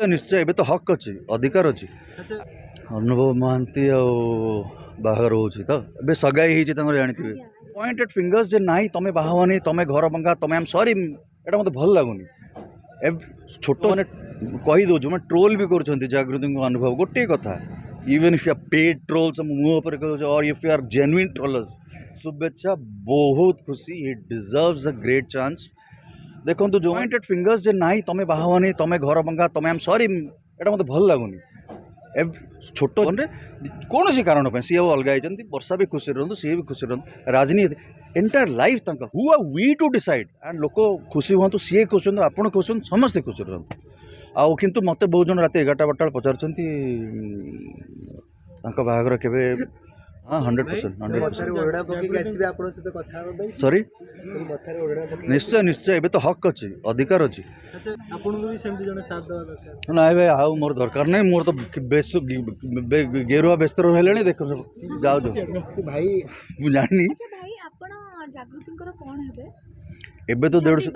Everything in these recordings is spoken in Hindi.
निश्चय एबे तो हक अच्छी अधिकार अच्छी अनुभव महांती बाहर हो तो सगाई ही जानी पॉइंटेड फिंगर्स जे ना तुम बाहनी तुम घर भंगा तुम आई एम सॉरी एटा मत भल लगुनि छोट मैंने कही दौर मैं ट्रोल भी कर जागृति अनुभव गोटे कथा even if you paid trolls मुँह पर और if you are genuine trollers शुभेच्छा बहुत खुशी ही डिजर्व्स अ ग्रेट चांस देखो जो पॉइंटेड फिंगर्स जे ना तुम बाहनी तुम घर भंगा तुम आई एम सॉरी एटा मत भल लगुनि छोट कौन सी कारण सी अलग होती वर्षा भी खुशी रुहतु सी भी खुशी रुहतु राजनीति entire life who are we to decide and लोक खुशी हूँ सी खुश हूँ आप खुश हूँ समस्ते खुशी रुहतु आउ किंतु मत बहुत जन रात 11टा 12टा पचार बाहागर केवे हाँ 100% सॉरी निश्चय निश्चय एबे तो हक अच्छी अधिकार अच्छी ना भाई आउ मोर दरकार नहीं मोर तो बेस गेरुआ व्यस्त रहे देख जाओ भाई जानी एबे तो 150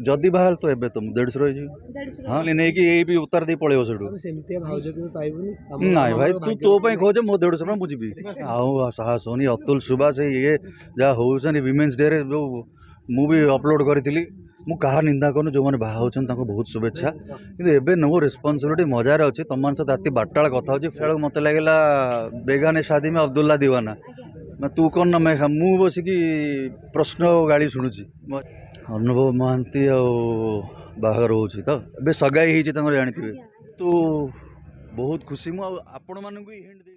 जदि बाहर तो एबे तो 150 रही हाँ नहीं कि यही भी उतार दे पड़े ना भाई तू तो खोज मो 150 मुझे आउ साहस होनी अतुल सुभाष ये जहाँ होनी विमेन्स डे रे जो मुझे अपलोड करी मु कहा निंदा करूँ जो मैंने बाहा होती बहुत शुभेच्छा कि नो रेस्पॉन्सिबिलिटी मजार अच्छी तुम मान सहित राति 12टा कथा हो मत लगेगा बेगाने शादी में अब्दुल्ला दीवाना मैं तू कौन ना मैं मु बसिकी प्रश्न गाड़ी शुणुची अनुभव महांती बाहर हो तो सगाई ही जानी तो बहुत खुशी मुझे आपण मानक हिंट